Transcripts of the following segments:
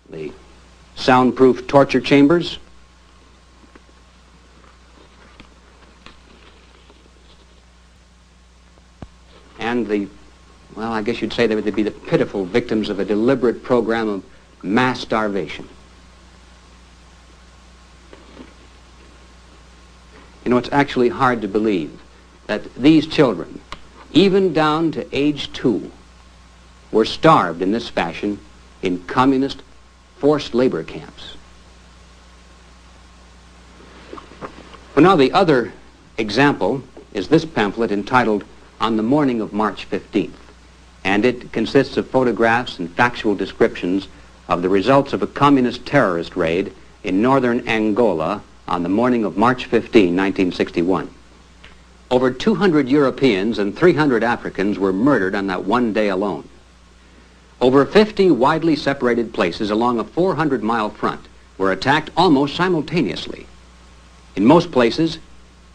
the soundproof torture chambers, and the, well, I guess you'd say they would be the pitiful victims of a deliberate program of mass starvation. You know, it's actually hard to believe that these children, even down to age 2, were starved in this fashion in communist forced labor camps. Well, now the other example is this pamphlet entitled On the Morning of March 15th, and it consists of photographs and factual descriptions of the results of a communist terrorist raid in northern Angola on the morning of March 15, 1961. Over 200 Europeans and 300 Africans were murdered on that one day alone. Over 50 widely separated places along a 400-mile front were attacked almost simultaneously. In most places,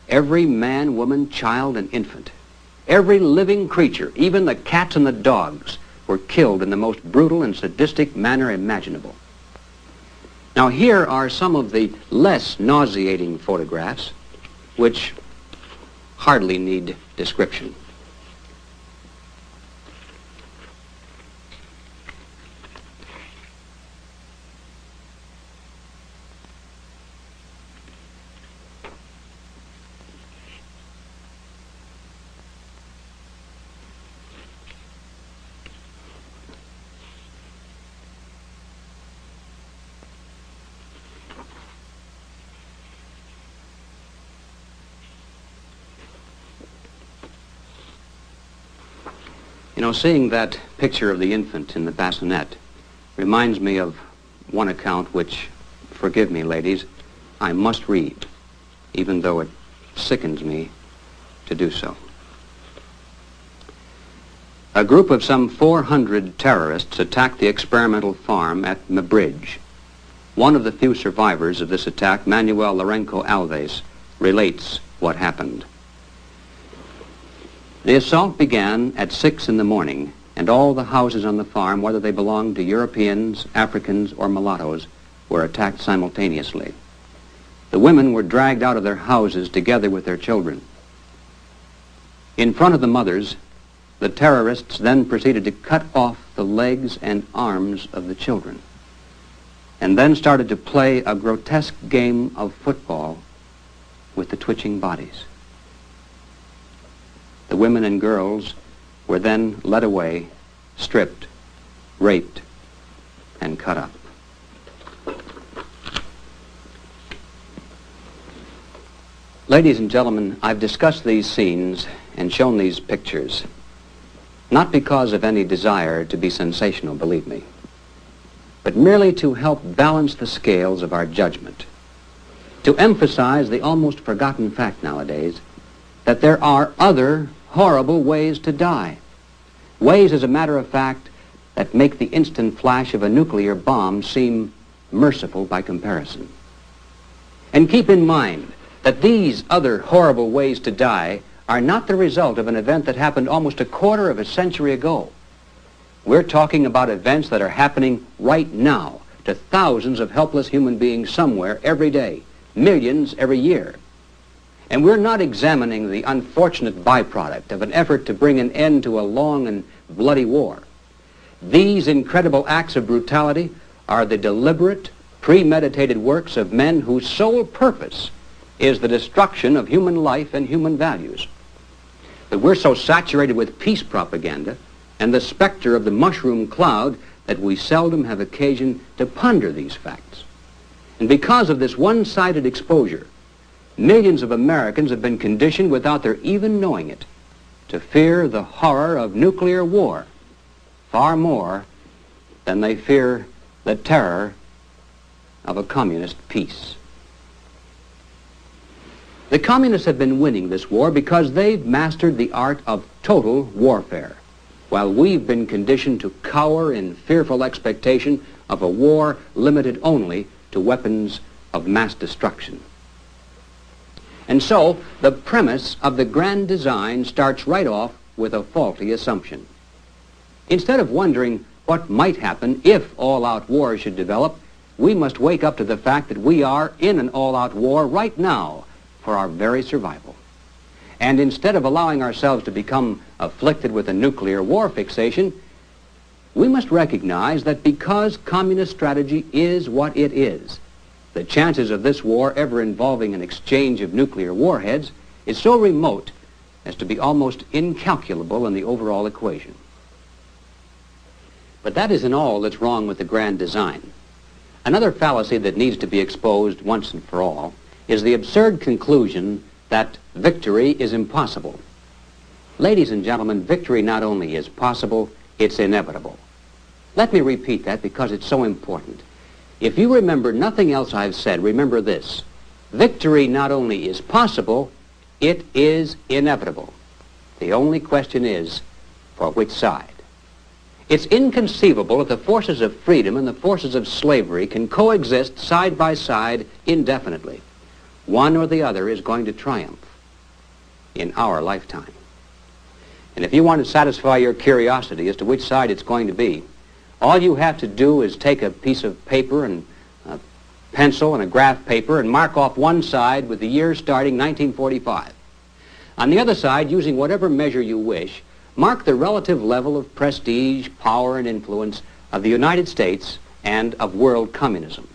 every man, woman, child, and infant, every living creature, even the cats and the dogs, were killed in the most brutal and sadistic manner imaginable. Now here are some of the less nauseating photographs, which hardly need description. You know, seeing that picture of the infant in the bassinet reminds me of one account which, forgive me, ladies, I must read, even though it sickens me to do so. A group of some 400 terrorists attacked the experimental farm at Mabridge. One of the few survivors of this attack, Manuel Lourenco Alves, relates what happened. The assault began at 6 in the morning, and all the houses on the farm, whether they belonged to Europeans, Africans, or mulattoes, were attacked simultaneously. The women were dragged out of their houses together with their children. In front of the mothers, the terrorists then proceeded to cut off the legs and arms of the children, and then started to play a grotesque game of football with the twitching bodies. The women and girls were then led away, stripped, raped, and cut up. Ladies and gentlemen, I've discussed these scenes and shown these pictures, not because of any desire to be sensational, believe me, but merely to help balance the scales of our judgment, to emphasize the almost forgotten fact nowadays that there are other horrible ways to die. Ways, as a matter of fact, that make the instant flash of a nuclear bomb seem merciful by comparison. And keep in mind that these other horrible ways to die are not the result of an event that happened almost a quarter of a century ago. We're talking about events that are happening right now to thousands of helpless human beings somewhere every day, millions every year. And we're not examining the unfortunate byproduct of an effort to bring an end to a long and bloody war. These incredible acts of brutality are the deliberate, premeditated works of men whose sole purpose is the destruction of human life and human values. But we're so saturated with peace propaganda and the specter of the mushroom cloud that we seldom have occasion to ponder these facts. And because of this one-sided exposure, millions of Americans have been conditioned, without their even knowing it, to fear the horror of nuclear war far more than they fear the terror of a communist peace. The communists have been winning this war because they've mastered the art of total warfare, while we've been conditioned to cower in fearful expectation of a war limited only to weapons of mass destruction. And so, the premise of the grand design starts right off with a faulty assumption. Instead of wondering what might happen if all-out war should develop, we must wake up to the fact that we are in an all-out war right now for our very survival. And instead of allowing ourselves to become afflicted with a nuclear war fixation, we must recognize that because communist strategy is what it is, the chances of this war ever involving an exchange of nuclear warheads is so remote as to be almost incalculable in the overall equation. But that isn't all that's wrong with the grand design. Another fallacy that needs to be exposed once and for all is the absurd conclusion that victory is impossible. Ladies and gentlemen, victory not only is possible, it's inevitable. Let me repeat that because it's so important. If you remember nothing else I've said, remember this. Victory not only is possible, it is inevitable. The only question is, for which side? It's inconceivable that the forces of freedom and the forces of slavery can coexist side by side indefinitely. One or the other is going to triumph in our lifetime. And if you want to satisfy your curiosity as to which side it's going to be, all you have to do is take a piece of paper and a pencil and a graph paper and mark off one side with the year starting 1945. On the other side, using whatever measure you wish, mark the relative level of prestige, power, and influence of the United States and of world communism.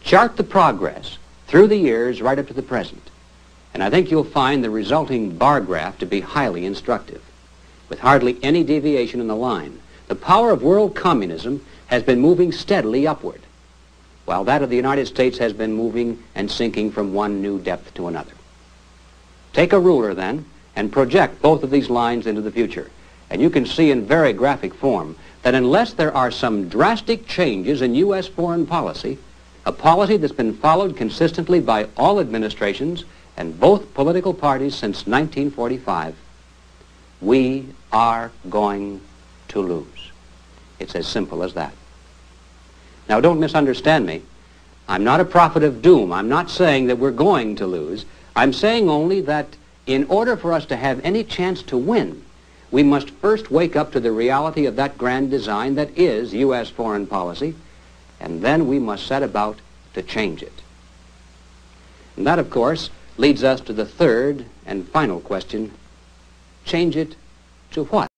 Chart the progress through the years right up to the present, and I think you'll find the resulting bar graph to be highly instructive. With hardly any deviation in the line, the power of world communism has been moving steadily upward, while that of the United States has been moving and sinking from one new depth to another. Take a ruler, then, and project both of these lines into the future, and you can see in very graphic form that unless there are some drastic changes in U.S. foreign policy, a policy that's been followed consistently by all administrations and both political parties since 1945, we are going to lose. It's as simple as that. Now, don't misunderstand me. I'm not a prophet of doom. I'm not saying that we're going to lose. I'm saying only that in order for us to have any chance to win, we must first wake up to the reality of that grand design that is U.S. foreign policy, and then we must set about to change it. And that, of course, leads us to the third and final question: change it to what?